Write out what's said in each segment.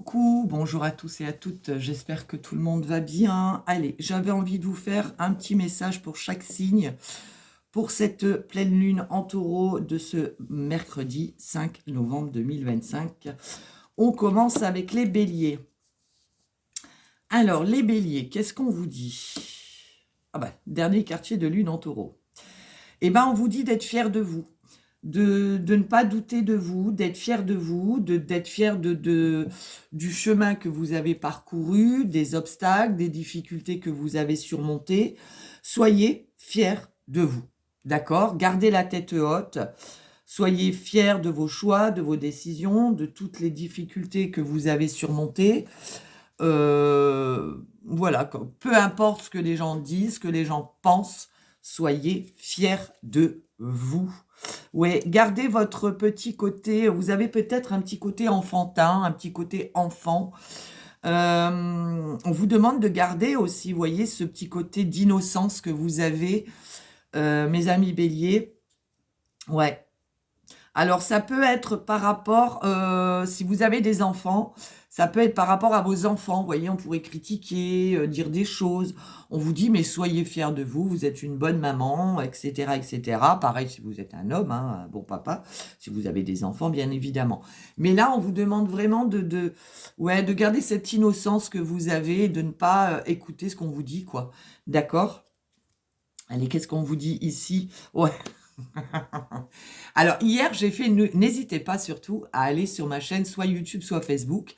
Coucou, bonjour à tous et à toutes, j'espère que tout le monde va bien. Allez, j'avais envie de vous faire un petit message pour chaque signe pour cette pleine lune en taureau de ce mercredi 5 novembre 2025. On commence avec les béliers. Alors, les béliers, qu'est-ce qu'on vous dit? Ah bah, dernier quartier de lune en taureau. Eh ben, on vous dit d'être fiers de vous. De ne pas douter de vous, d'être fier de vous, d'être fier du chemin que vous avez parcouru, des obstacles, des difficultés que vous avez surmontées. Soyez fiers de vous, d'accord? Gardez la tête haute, soyez fiers de vos choix, de vos décisions, de toutes les difficultés que vous avez surmontées. Voilà, peu importe ce que les gens disent, ce que les gens pensent, soyez fiers de vous. Ouais, gardez votre petit côté, vous avez peut-être un petit côté enfantin, un petit côté enfant. On vous demande de garder aussi, vous voyez, ce petit côté d'innocence que vous avez, mes amis béliers. Ouais. Alors, ça peut être par rapport, si vous avez des enfants, ça peut être par rapport à vos enfants. Vous voyez, on pourrait critiquer, dire des choses. On vous dit, mais soyez fiers de vous, vous êtes une bonne maman, etc., etc. Pareil si vous êtes un homme, hein, un bon papa, si vous avez des enfants, bien évidemment. Mais là, on vous demande vraiment ouais, de garder cette innocence que vous avez et de ne pas écouter ce qu'on vous dit, quoi. D'accord? Allez, qu'est-ce qu'on vous dit ici? Ouais. Alors, hier, j'ai fait n'hésitez pas surtout à aller sur ma chaîne, soit YouTube, soit Facebook,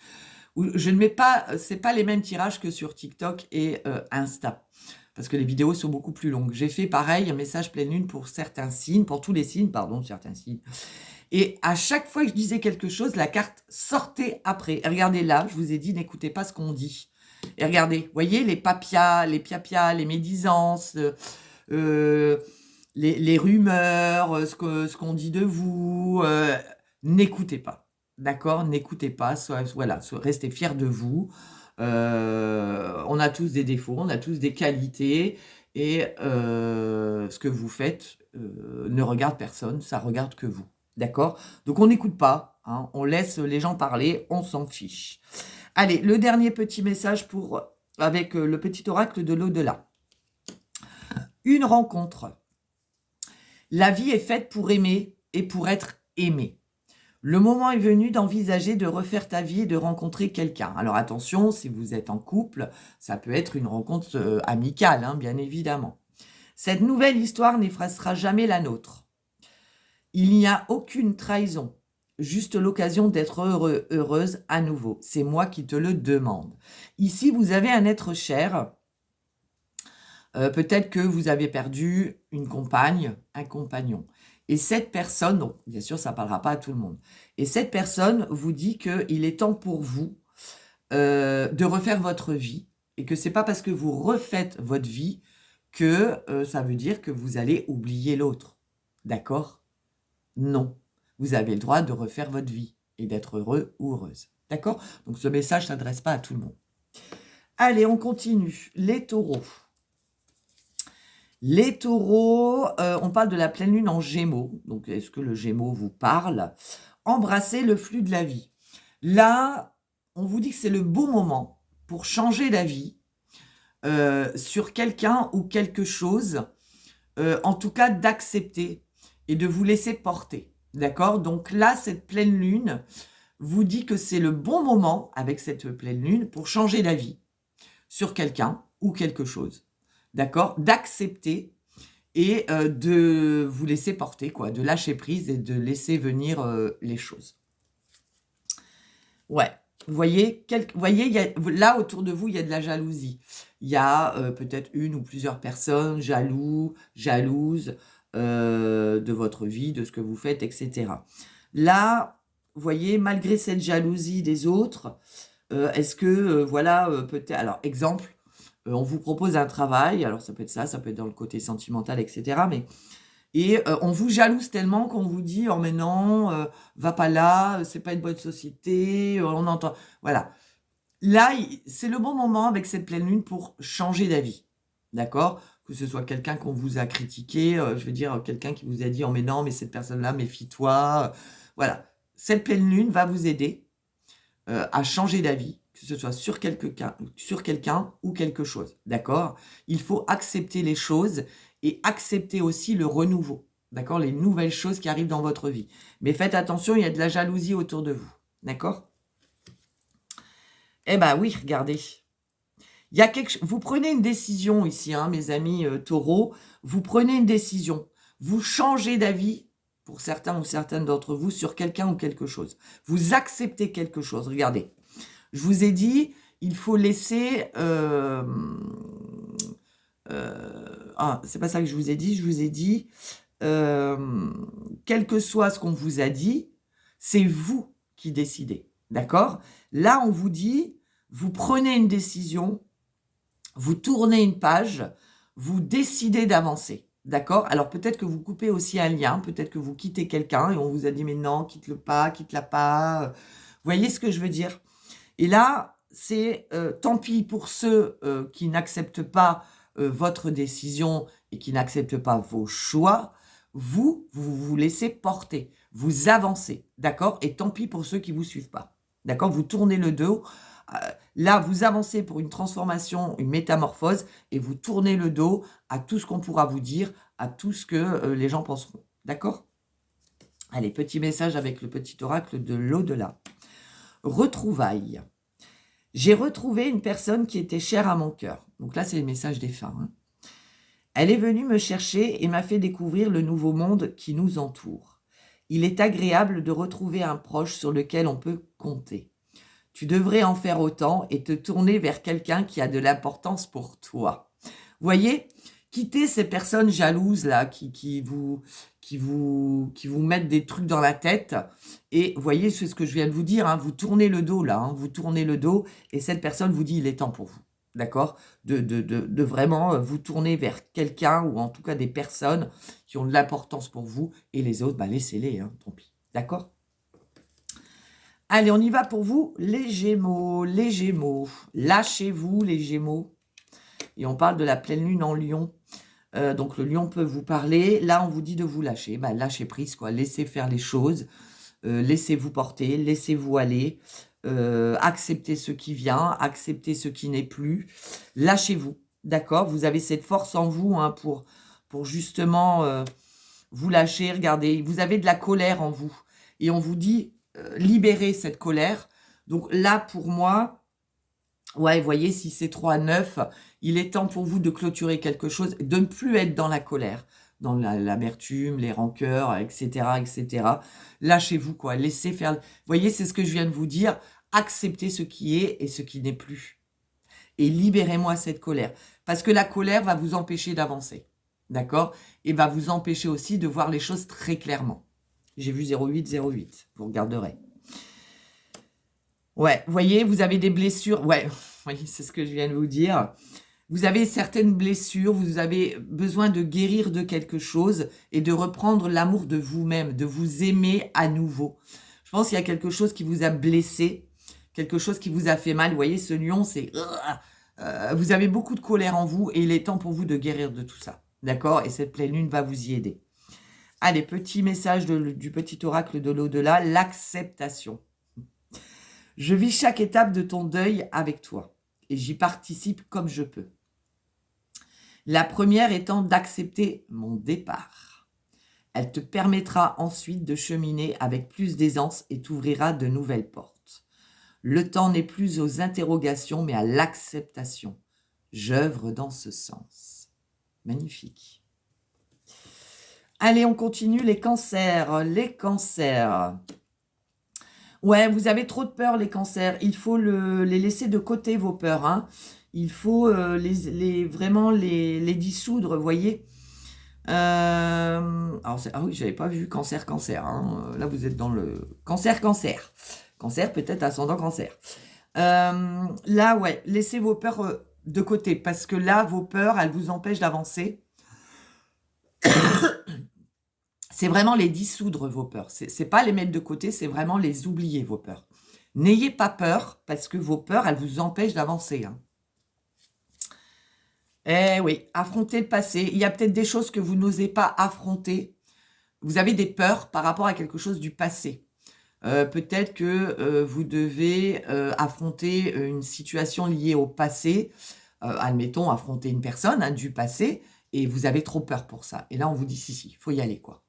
où je ne mets pas, c'est pas les mêmes tirages que sur TikTok et Insta, parce que les vidéos sont beaucoup plus longues. J'ai fait pareil, un message pleine lune pour certains signes, pour tous les signes, pardon, certains signes. Et à chaque fois que je disais quelque chose, la carte sortait après. Et regardez là, je vous ai dit, n'écoutez pas ce qu'on dit. Et regardez, voyez les papias, les piapias, les médisances, les rumeurs, ce qu'on dit de vous, n'écoutez pas, d'accord? N'écoutez pas, voilà, restez fiers de vous. On a tous des défauts, on a tous des qualités, et ce que vous faites ne regarde personne, ça regarde que vous, d'accord? Donc on n'écoute pas, hein, on laisse les gens parler, on s'en fiche. Allez, le dernier petit message avec le petit oracle de l'au-delà. Une rencontre. La vie est faite pour aimer et pour être aimé. Le moment est venu d'envisager de refaire ta vie et de rencontrer quelqu'un. Alors attention, si vous êtes en couple, ça peut être une rencontre amicale, hein, bien évidemment. Cette nouvelle histoire n'effacera jamais la nôtre. Il n'y a aucune trahison, juste l'occasion d'être heureuse à nouveau. C'est moi qui te le demande. Ici, vous avez un être cher. Peut-être que vous avez perdu une compagne, un compagnon. Et cette personne, donc bien sûr, ça ne parlera pas à tout le monde. Et cette personne vous dit qu'il est temps pour vous de refaire votre vie, et que c'est pas parce que vous refaites votre vie que ça veut dire que vous allez oublier l'autre. D'accord? Non. Vous avez le droit de refaire votre vie et d'être heureux ou heureuse. D'accord? Donc ce message ne s'adresse pas à tout le monde. Allez, on continue. Les taureaux. Les taureaux, on parle de la pleine lune en gémeaux. Donc, est-ce que le gémeaux vous parle? Embrassez le flux de la vie. Là, on vous dit que c'est le bon moment pour changer d'avis sur quelqu'un ou quelque chose. En tout cas, d'accepter et de vous laisser porter. D'accord? Donc là, cette pleine lune vous dit que c'est le bon moment, avec cette pleine lune, pour changer d'avis sur quelqu'un ou quelque chose. D'accord? D'accepter et de vous laisser porter, quoi, de lâcher prise et de laisser venir les choses. Ouais, vous voyez, là autour de vous, il y a de la jalousie. Il y a peut-être une ou plusieurs personnes jalouses de votre vie, de ce que vous faites, etc. Là, vous voyez, malgré cette jalousie des autres, est-ce que, voilà, peut-être... Alors, exemple, on vous propose un travail, alors ça peut être ça, ça peut être dans le côté sentimental, etc. Et on vous jalouse tellement qu'on vous dit « Oh mais non, va pas là, c'est pas une bonne société, on entend... » Voilà. Là, c'est le bon moment avec cette pleine lune pour changer d'avis. D'accord? Que ce soit quelqu'un qu'on vous a critiqué, je veux dire, quelqu'un qui vous a dit « Oh mais non, mais cette personne-là, méfie-toi. » Voilà. Cette pleine lune va vous aider à changer d'avis, que ce soit sur quelqu'un ou quelque chose, d'accord? Il faut accepter les choses et accepter aussi le renouveau, d'accord? Les nouvelles choses qui arrivent dans votre vie. Mais faites attention, il y a de la jalousie autour de vous, d'accord? Eh ben oui, regardez. Il y a vous prenez une décision ici, hein, mes amis taureaux, vous prenez une décision. Vous changez d'avis, pour certains ou certaines d'entre vous, sur quelqu'un ou quelque chose. Vous acceptez quelque chose. Regardez, je vous ai dit, il faut laisser... c'est pas ça que je vous ai dit. Je vous ai dit, quel que soit ce qu'on vous a dit, c'est vous qui décidez. D'accord? Là, on vous dit, vous prenez une décision, vous tournez une page, vous décidez d'avancer. D'accord? Alors peut-être que vous coupez aussi un lien, peut-être que vous quittez quelqu'un et on vous a dit mais non, quitte-le pas, quitte-la pas. Vous voyez ce que je veux dire? Et là, c'est tant pis pour ceux qui n'acceptent pas votre décision et qui n'acceptent pas vos choix. Vous vous laissez porter, vous avancez, d'accord? Et tant pis pour ceux qui ne vous suivent pas, d'accord? Vous tournez le dos. Là, vous avancez pour une transformation, une métamorphose, et vous tournez le dos à tout ce qu'on pourra vous dire, à tout ce que les gens penseront, d'accord? Allez, petit message avec le petit oracle de l'au-delà. Retrouvailles. J'ai retrouvé une personne qui était chère à mon cœur. Donc là, c'est le message des femmes. Hein. Elle est venue me chercher et m'a fait découvrir le nouveau monde qui nous entoure. Il est agréable de retrouver un proche sur lequel on peut compter. Tu devrais en faire autant et te tourner vers quelqu'un qui a de l'importance pour toi. Vous voyez, quittez ces personnes jalouses là qui vous mettent des trucs dans la tête. Et voyez, c'est ce que je viens de vous dire, hein, vous tournez le dos là, hein, vous tournez le dos et cette personne vous dit il est temps pour vous. D'accord, de vraiment vous tourner vers quelqu'un ou en tout cas des personnes qui ont de l'importance pour vous et les autres, bah, laissez-les, hein, tant pis. D'accord? Allez, on y va pour vous, les Gémeaux, les Gémeaux. Lâchez-vous, les Gémeaux. Et on parle de la pleine lune en Lion. Donc, le Lion peut vous parler. Là, on vous dit de vous lâcher. Bah, lâchez prise, quoi. Laissez faire les choses. Laissez-vous porter. Laissez-vous aller. Acceptez ce qui vient. Acceptez ce qui n'est plus. Lâchez-vous. D'accord? Vous avez cette force en vous hein, pour justement vous lâcher. Regardez, vous avez de la colère en vous. Et on vous dit... libérer cette colère. Donc là, pour moi, ouais, vous voyez, si c'est 3-9, il est temps pour vous de clôturer quelque chose, de ne plus être dans la colère, dans l'amertume, les rancœurs, etc., etc. Lâchez-vous, quoi. Laissez faire... Vous voyez, c'est ce que je viens de vous dire. Acceptez ce qui est et ce qui n'est plus. Et libérez-moi cette colère. Parce que la colère va vous empêcher d'avancer. D'accord? Et va vous empêcher aussi de voir les choses très clairement. J'ai vu 0808, vous regarderez. Ouais, vous voyez, vous avez des blessures. Ouais, voyez, c'est ce que je viens de vous dire. Vous avez certaines blessures, vous avez besoin de guérir de quelque chose et de reprendre l'amour de vous-même, de vous aimer à nouveau. Je pense qu'il y a quelque chose qui vous a blessé, quelque chose qui vous a fait mal. Vous voyez, ce lion, c'est... vous avez beaucoup de colère en vous et il est temps pour vous de guérir de tout ça. D'accord? Et cette pleine lune va vous y aider. Allez, petit message du petit oracle de l'au-delà, l'acceptation. Je vis chaque étape de ton deuil avec toi et j'y participe comme je peux. La première étant d'accepter mon départ. Elle te permettra ensuite de cheminer avec plus d'aisance et t'ouvrira de nouvelles portes. Le temps n'est plus aux interrogations mais à l'acceptation. J'œuvre dans ce sens. Magnifique. Allez, on continue, les cancers. Les cancers. Ouais, vous avez trop de peur, les cancers. Il faut les laisser de côté, vos peurs. Hein. Il faut vraiment les dissoudre, vous voyez. Alors, ah oui, je n'avais pas vu cancer. Hein. Là, vous êtes dans le cancer. Cancer, peut-être ascendant cancer. Là, ouais, laissez vos peurs de côté. Parce que là, vos peurs, elles vous empêchent d'avancer. C'est vraiment les dissoudre, vos peurs. C'est pas les mettre de côté, c'est vraiment les oublier, vos peurs. N'ayez pas peur, parce que vos peurs, elles vous empêchent d'avancer. Hein. Eh oui, affrontez le passé. Il y a peut-être des choses que vous n'osez pas affronter. Vous avez des peurs par rapport à quelque chose du passé. Peut-être que vous devez affronter une situation liée au passé. Admettons, affronter une personne du passé, et vous avez trop peur pour ça. Et là, on vous dit, si, il faut y aller, quoi.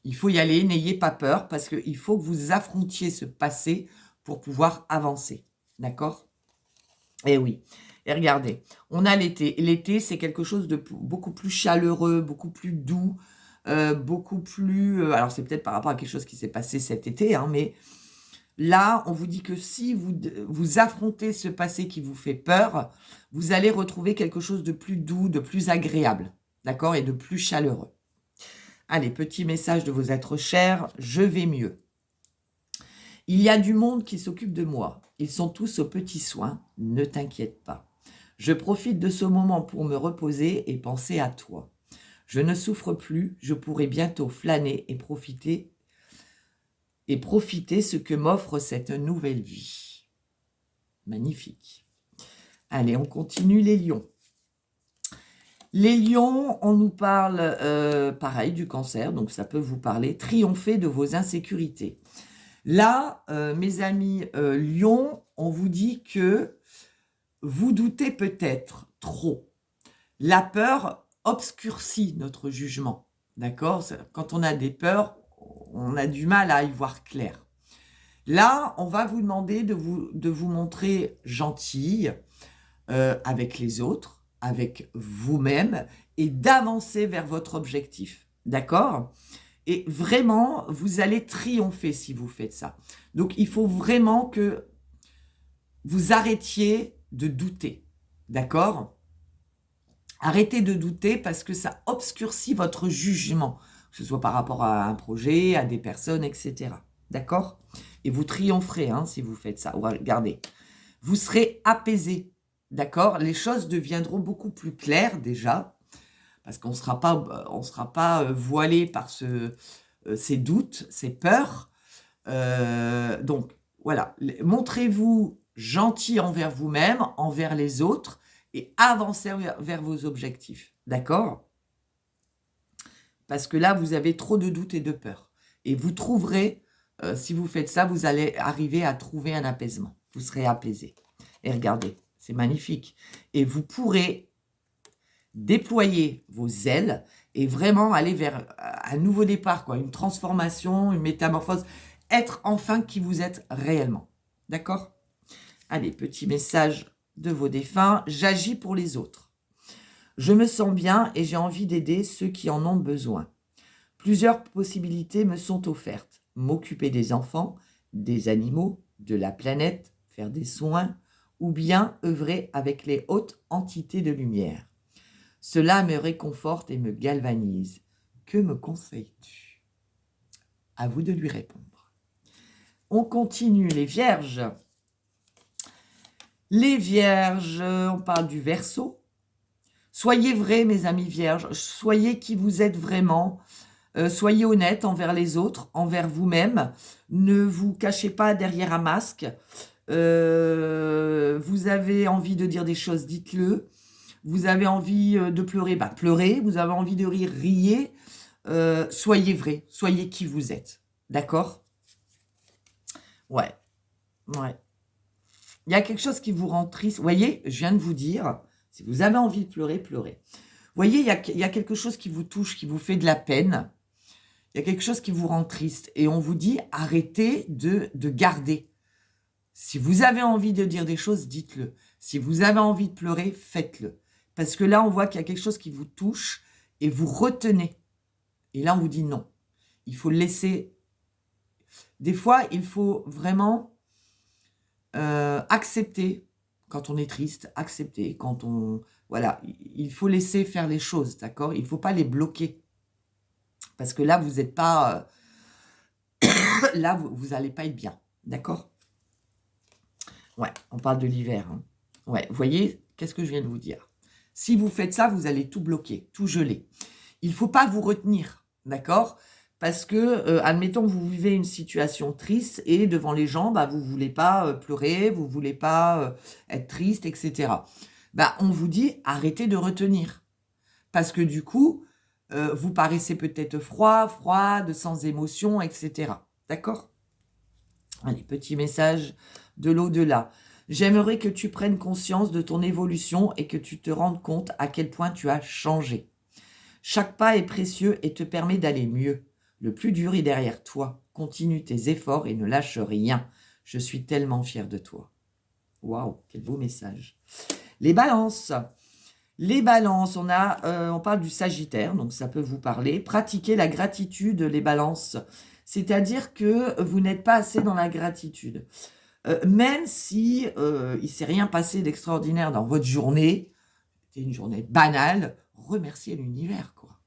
Il faut y aller, n'ayez pas peur, parce qu'il faut que vous affrontiez ce passé pour pouvoir avancer. D'accord? Eh oui. Et regardez, on a l'été. L'été, c'est quelque chose de beaucoup plus chaleureux, beaucoup plus doux, beaucoup plus... alors, c'est peut-être par rapport à quelque chose qui s'est passé cet été, mais là, on vous dit que si vous affrontez ce passé qui vous fait peur, vous allez retrouver quelque chose de plus doux, de plus agréable, d'accord, et de plus chaleureux. Allez, petit message de vos êtres chers, je vais mieux. Il y a du monde qui s'occupe de moi. Ils sont tous aux petits soins, ne t'inquiète pas. Je profite de ce moment pour me reposer et penser à toi. Je ne souffre plus, je pourrai bientôt flâner et profiter ce que m'offre cette nouvelle vie. Magnifique. Allez, on continue les lions. Les lions, on nous parle, pareil, du cancer, donc ça peut vous parler. Triompher de vos insécurités. Là, mes amis lions, on vous dit que vous doutez peut-être trop. La peur obscurcit notre jugement. D'accord? Quand on a des peurs, on a du mal à y voir clair. Là, on va vous demander de vous montrer gentille avec les autres, avec vous-même, et d'avancer vers votre objectif. D'accord? Et vraiment, vous allez triompher si vous faites ça. Donc, il faut vraiment que vous arrêtiez de douter. D'accord? Arrêtez de douter parce que ça obscurcit votre jugement, que ce soit par rapport à un projet, à des personnes, etc. D'accord? Et vous triompherez si vous faites ça. Regardez, vous serez apaisé. D'accord? Les choses deviendront beaucoup plus claires déjà, parce qu'on ne sera pas voilé par ces doutes, ces peurs. Donc, voilà. Montrez-vous gentil envers vous-même, envers les autres, et avancez vers vos objectifs. D'accord? Parce que là, vous avez trop de doutes et de peurs. Et vous trouverez, si vous faites ça, vous allez arriver à trouver un apaisement. Vous serez apaisé. Et regardez, c'est magnifique. Et vous pourrez déployer vos ailes et vraiment aller vers un nouveau départ, quoi, une transformation, une métamorphose, être enfin qui vous êtes réellement. D'accord? Allez, petit message de vos défunts, j'agis pour les autres. Je me sens bien et j'ai envie d'aider ceux qui en ont besoin. Plusieurs possibilités me sont offertes. M'occuper des enfants, des animaux, de la planète, faire des soins, ou bien œuvrer avec les hautes entités de lumière. Cela me réconforte et me galvanise. Que me conseilles-tu? À vous de lui répondre. On continue, les vierges. Les vierges, on parle du Verseau. Soyez vrais, mes amis vierges. Soyez qui vous êtes vraiment. Soyez honnête envers les autres, envers vous-même. Ne vous cachez pas derrière un masque. Vous avez envie de dire des choses, dites-le. Vous avez envie de pleurer, pleurez. Vous avez envie de rire, riez. Soyez vrai, soyez qui vous êtes. D'accord? Ouais. Il y a quelque chose qui vous rend triste. Vous voyez, je viens de vous dire, si vous avez envie de pleurer, pleurez. Vous voyez, il y a quelque chose qui vous touche, qui vous fait de la peine. Il y a quelque chose qui vous rend triste. Et on vous dit, arrêtez de garder. Si vous avez envie de dire des choses, dites-le. Si vous avez envie de pleurer, faites-le. Parce que là, on voit qu'il y a quelque chose qui vous touche et vous retenez. Et là, on vous dit non. Il faut le laisser. Des fois, il faut vraiment accepter quand on est triste, accepter quand on... Voilà, il faut laisser faire les choses, d'accord? Il ne faut pas les bloquer. Parce que là, vous n'êtes pas... là, vous n'allez pas être bien, d'accord? Ouais, on parle de l'hiver. Ouais, vous voyez, qu'est-ce que je viens de vous dire? Si vous faites ça, vous allez tout bloquer, tout geler. Il ne faut pas vous retenir, d'accord? Parce que, admettons que vous vivez une situation triste et devant les gens, vous ne voulez pas pleurer, vous ne voulez pas être triste, etc. On vous dit, arrêtez de retenir. Parce que du coup, vous paraissez peut-être froide, sans émotion, etc. D'accord? Allez, petit message de l'au-delà. J'aimerais que tu prennes conscience de ton évolution et que tu te rendes compte à quel point tu as changé. Chaque pas est précieux et te permet d'aller mieux. Le plus dur est derrière toi. Continue tes efforts et ne lâche rien. Je suis tellement fière de toi. Waouh, quel beau message. Les balances. Les balances, on parle du Sagittaire, donc ça peut vous parler. Pratiquez la gratitude, les balances. C'est-à-dire que vous n'êtes pas assez dans la gratitude. Même si il ne s'est rien passé d'extraordinaire dans votre journée, c'est une journée banale, remerciez l'univers, quoi.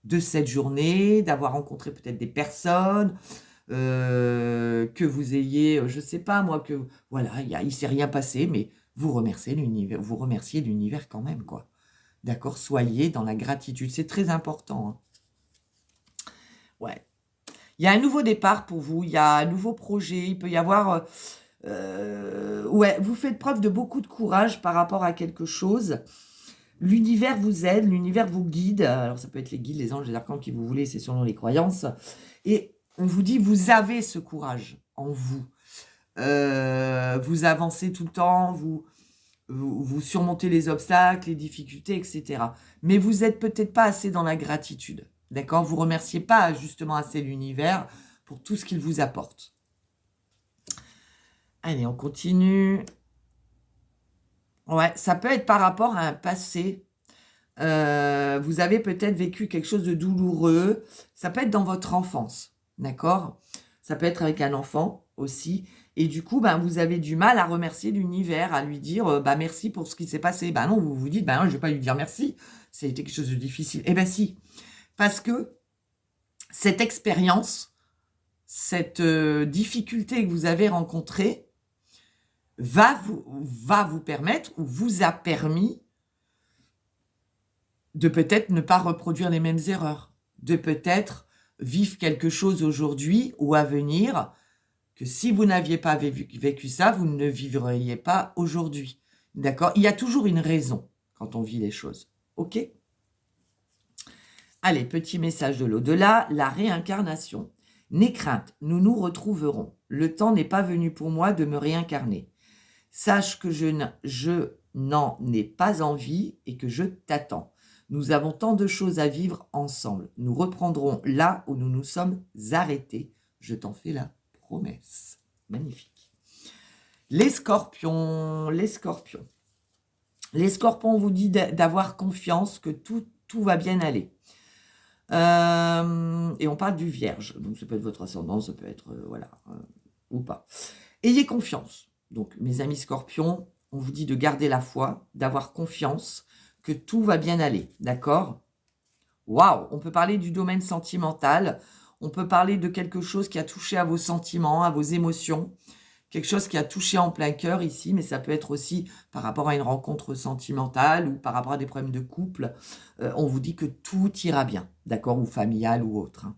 De cette journée, d'avoir rencontré peut-être des personnes, que vous ayez, je ne sais pas moi, que voilà, il ne s'est rien passé, mais vous remerciez l'univers quand même, quoi. D'accord? Soyez dans la gratitude, c'est très important, hein. Ouais. Il y a un nouveau départ pour vous, il y a un nouveau projet, il peut y avoir... ouais, vous faites preuve de beaucoup de courage par rapport à quelque chose. L'univers vous aide, l'univers vous guide. Alors, ça peut être les guides, les anges, les archanges, qui vous voulez, c'est selon les croyances. Et on vous dit, vous avez ce courage en vous. Vous avancez tout le temps, vous surmontez les obstacles, les difficultés, etc. Mais vous n'êtes peut-être pas assez dans la gratitude. D'accord? Vous ne remerciez pas justement assez l'univers pour tout ce qu'il vous apporte. Allez, on continue. Ouais, ça peut être par rapport à un passé. Vous avez peut-être vécu quelque chose de douloureux. Ça peut être dans votre enfance, d'accord? Ça peut être avec un enfant aussi. Et du coup, ben, vous avez du mal à remercier l'univers, à lui dire bah, merci pour ce qui s'est passé. Ben non, vous vous dites, ben non, je ne vais pas lui dire merci. C'était quelque chose de difficile. Eh ben si, parce que cette expérience, cette difficulté que vous avez rencontrée, va vous permettre ou vous a permis de peut-être ne pas reproduire les mêmes erreurs, de peut-être vivre quelque chose aujourd'hui ou à venir que si vous n'aviez pas vécu ça, vous ne vivriez pas aujourd'hui. D'accord? Il y a toujours une raison quand on vit les choses. OK? Allez, petit message de l'au-delà, la réincarnation. N'aie crainte, nous nous retrouverons. Le temps n'est pas venu pour moi de me réincarner. Sache que je n'en ai pas envie et que je t'attends. Nous avons tant de choses à vivre ensemble. Nous reprendrons là où nous nous sommes arrêtés. Je t'en fais la promesse. Magnifique. Les scorpions, les scorpions. Les scorpions, on vous dit d'avoir confiance, que tout va bien aller. Et on parle du vierge. Donc, ça peut être votre ascendant, ça peut être, ou pas. Ayez confiance. Donc, mes amis scorpions, on vous dit de garder la foi, d'avoir confiance, que tout va bien aller. D'accord? Waouh! On peut parler du domaine sentimental. On peut parler de quelque chose qui a touché à vos sentiments, à vos émotions. Quelque chose qui a touché en plein cœur ici, mais ça peut être aussi par rapport à une rencontre sentimentale ou par rapport à des problèmes de couple. On vous dit que tout ira bien, d'accord? Ou familial ou autre, hein.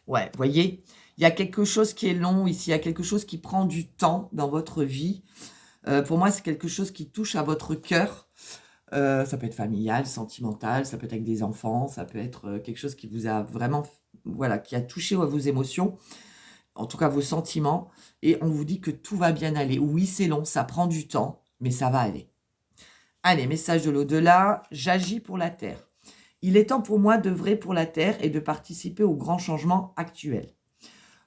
Ouais, vous voyez, il y a quelque chose qui est long ici, il y a quelque chose qui prend du temps dans votre vie. Pour moi, c'est quelque chose qui touche à votre cœur. Ça peut être familial, sentimental, ça peut être avec des enfants, ça peut être quelque chose qui vous a vraiment, voilà, qui a touché à vos émotions, en tout cas vos sentiments, et on vous dit que tout va bien aller. Oui, c'est long, ça prend du temps, mais ça va aller. Allez, message de l'au-delà, j'agis pour la Terre. Il est temps pour moi d'œuvrer pour la Terre et de participer aux grands changements actuels.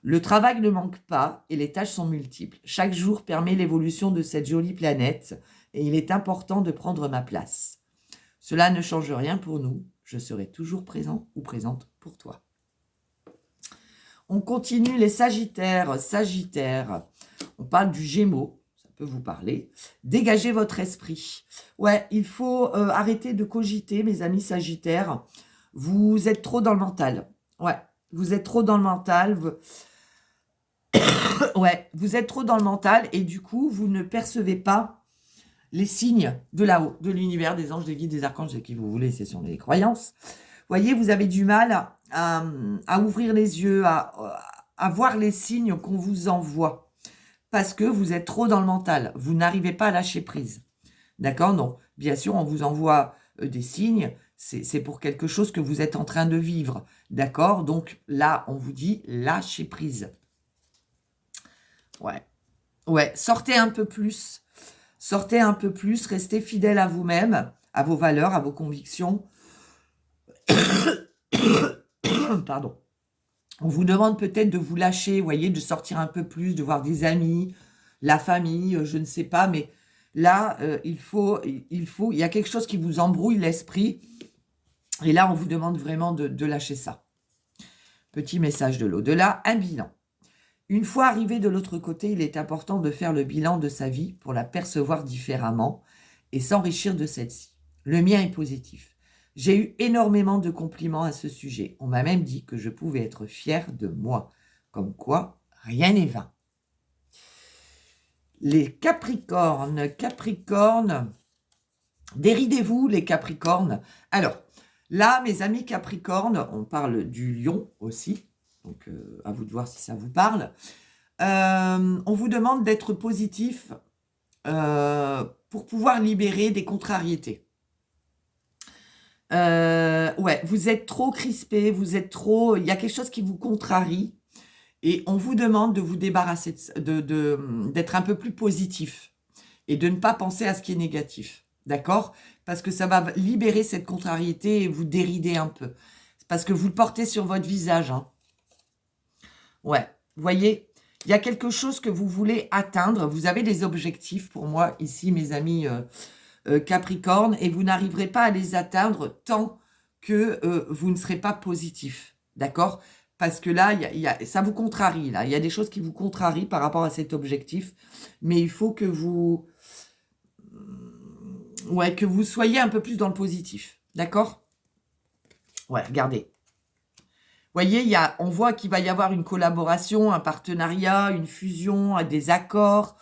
Le travail ne manque pas et les tâches sont multiples. Chaque jour permet l'évolution de cette jolie planète et il est important de prendre ma place. Cela ne change rien pour nous. Je serai toujours présent ou présente pour toi. On continue les Sagittaires. Sagittaires, on parle du Gémeaux, ça peut vous parler. Dégagez votre esprit. Ouais, il faut arrêter de cogiter, mes amis Sagittaires. Vous êtes trop dans le mental. Ouais, vous êtes trop dans le mental. Ouais, vous êtes trop dans le mental et du coup, vous ne percevez pas les signes de là-haut, de l'univers, des anges, des guides, des archanges, de qui vous voulez, c'est sur les croyances. Voyez, vous avez du mal à ouvrir les yeux, à voir les signes qu'on vous envoie parce que vous êtes trop dans le mental. Vous n'arrivez pas à lâcher prise. D'accord? Donc, bien sûr, on vous envoie des signes. C'est pour quelque chose que vous êtes en train de vivre. D'accord? Donc là, on vous dit lâchez prise. Ouais. Ouais, sortez un peu plus. Sortez un peu plus, restez fidèle à vous-même, à vos valeurs, à vos convictions. Pardon. On vous demande peut-être de vous lâcher, vous voyez, de sortir un peu plus, de voir des amis, la famille, je ne sais pas, mais là, il y a quelque chose qui vous embrouille l'esprit, et là, on vous demande vraiment de lâcher ça. Petit message de l'au-delà, un bilan. Une fois arrivé de l'autre côté, il est important de faire le bilan de sa vie pour la percevoir différemment et s'enrichir de celle-ci. Le mien est positif. J'ai eu énormément de compliments à ce sujet. On m'a même dit que je pouvais être fière de moi. Comme quoi, rien n'est vain. Les Capricornes, déridez-vous les Capricornes. Alors, là, mes amis Capricornes, on parle du lion aussi, donc à vous de voir si ça vous parle. On vous demande d'être positif pour pouvoir libérer des contrariétés. Ouais, vous êtes trop crispé, il y a quelque chose qui vous contrarie et on vous demande de vous débarrasser, d'être un peu plus positif et de ne pas penser à ce qui est négatif, d'accord? Parce que ça va libérer cette contrariété et vous dérider un peu. Parce que vous le portez sur votre visage, hein. Ouais, vous voyez, il y a quelque chose que vous voulez atteindre. Vous avez des objectifs pour moi ici, mes amis Capricorne, et vous n'arriverez pas à les atteindre tant que vous ne serez pas positif, d'accord? Parce que là, ça vous contrarie, là. Il y a des choses qui vous contrarient par rapport à cet objectif, mais il faut que vous, ouais, que vous soyez un peu plus dans le positif, d'accord? Ouais, regardez. Vous voyez, on voit qu'il va y avoir une collaboration, un partenariat, une fusion, des accords.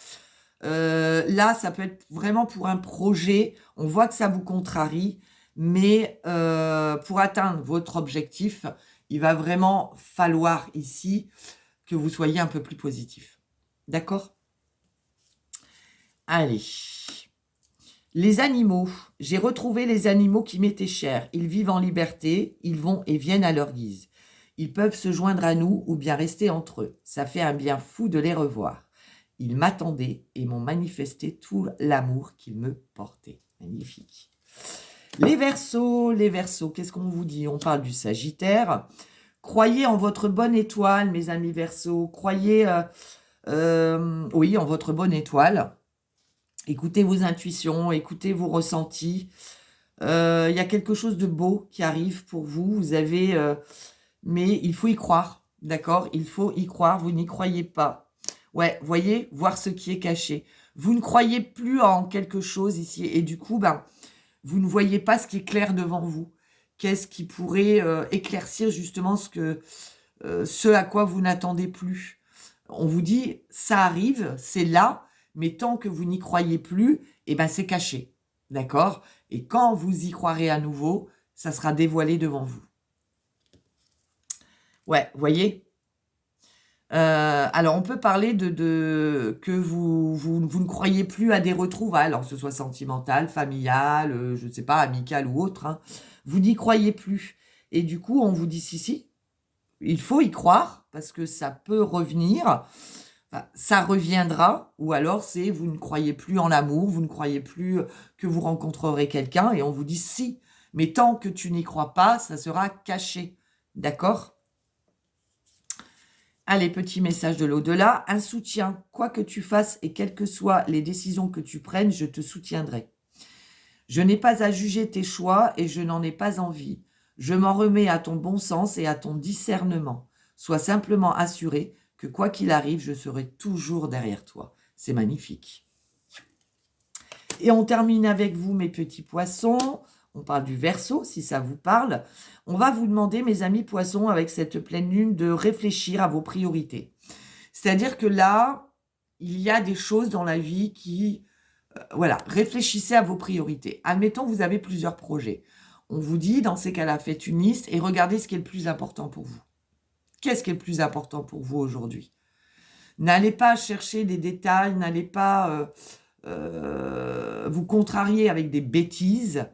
Là, ça peut être vraiment pour un projet. On voit que ça vous contrarie, mais pour atteindre votre objectif, il va vraiment falloir ici que vous soyez un peu plus positif. D'accord? Allez. Les animaux. J'ai retrouvé les animaux qui m'étaient chers. Ils vivent en liberté, ils vont et viennent à leur guise. Ils peuvent se joindre à nous ou bien rester entre eux. Ça fait un bien fou de les revoir. Ils m'attendaient et m'ont manifesté tout l'amour qu'ils me portaient. Magnifique. Les Verseaux, qu'est-ce qu'on vous dit? On parle du Sagittaire. Croyez en votre bonne étoile, mes amis Verseaux. Croyez, oui, en votre bonne étoile. Écoutez vos intuitions, écoutez vos ressentis. Il y a quelque chose de beau qui arrive pour vous. Vous avez... mais il faut y croire, d'accord? Il faut y croire, vous n'y croyez pas. Ouais, voyez, voir ce qui est caché. Vous ne croyez plus en quelque chose ici, et du coup, ben, vous ne voyez pas ce qui est clair devant vous. Qu'est-ce qui pourrait éclaircir justement ce à quoi vous n'attendez plus? On vous dit, ça arrive, c'est là, mais tant que vous n'y croyez plus, eh ben, c'est caché, d'accord? Et quand vous y croirez à nouveau, ça sera dévoilé devant vous. Ouais, vous voyez? Alors, on peut parler que vous ne croyez plus à des retrouvailles, alors que ce soit sentimental, familial, je ne sais pas, amical ou autre, hein. Vous n'y croyez plus. Et du coup, on vous dit si, il faut y croire, parce que ça peut revenir, enfin, ça reviendra, ou alors c'est vous ne croyez plus en l'amour, vous ne croyez plus que vous rencontrerez quelqu'un, et on vous dit si. Mais tant que tu n'y crois pas, ça sera caché. D'accord ? Allez, petit message de l'au-delà. Un soutien, quoi que tu fasses et quelles que soient les décisions que tu prennes, je te soutiendrai. Je n'ai pas à juger tes choix et je n'en ai pas envie. Je m'en remets à ton bon sens et à ton discernement. Sois simplement assuré que quoi qu'il arrive, je serai toujours derrière toi. C'est magnifique. Et on termine avec vous, mes petits poissons. On parle du Verseau, si ça vous parle. On va vous demander, mes amis poissons, avec cette pleine lune, de réfléchir à vos priorités. C'est-à-dire que là, il y a des choses dans la vie qui... voilà, réfléchissez à vos priorités. Admettons, vous avez plusieurs projets. On vous dit, dans ces cas-là, faites une liste et regardez ce qui est le plus important pour vous. Qu'est-ce qui est le plus important pour vous aujourd'hui? N'allez pas chercher des détails, n'allez pas vous contrarier avec des bêtises.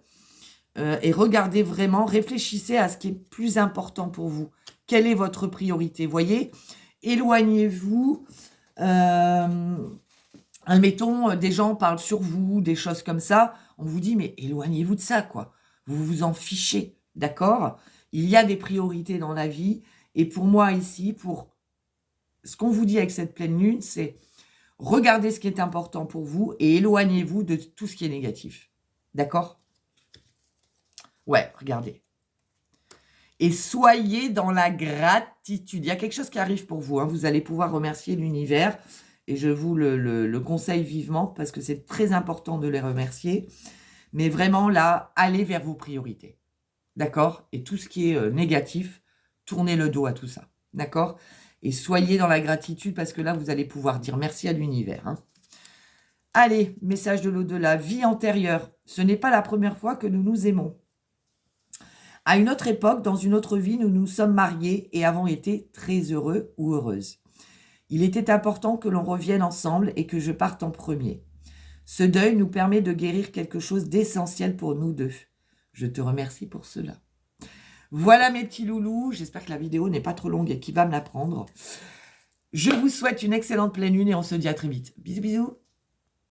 Et regardez vraiment, réfléchissez à ce qui est plus important pour vous. Quelle est votre priorité? Voyez, éloignez-vous Admettons, des gens parlent sur vous, des choses comme ça. On vous dit, mais éloignez-vous de ça, quoi. Vous vous en fichez, d'accord? Il y a des priorités dans la vie. Et pour moi, ici, pour ce qu'on vous dit avec cette pleine lune, c'est regardez ce qui est important pour vous et éloignez-vous de tout ce qui est négatif. D'accord? Ouais, regardez. Et soyez dans la gratitude. Il y a quelque chose qui arrive pour vous. Hein. Vous allez pouvoir remercier l'univers. Et je vous le conseille vivement parce que c'est très important de les remercier. Mais vraiment, là, allez vers vos priorités. D'accord? Et tout ce qui est négatif, tournez le dos à tout ça. D'accord? Et soyez dans la gratitude parce que là, vous allez pouvoir dire merci à l'univers. Hein. Allez, message de l'au-delà. Vie antérieure. Ce n'est pas la première fois que nous nous aimons. À une autre époque, dans une autre vie, nous nous sommes mariés et avons été très heureux ou heureuses. Il était important que l'on revienne ensemble et que je parte en premier. Ce deuil nous permet de guérir quelque chose d'essentiel pour nous deux. Je te remercie pour cela. Voilà mes petits loulous. J'espère que la vidéo n'est pas trop longue et qu'il va me la prendre. Je vous souhaite une excellente pleine lune et on se dit à très vite. Bisous, bisous.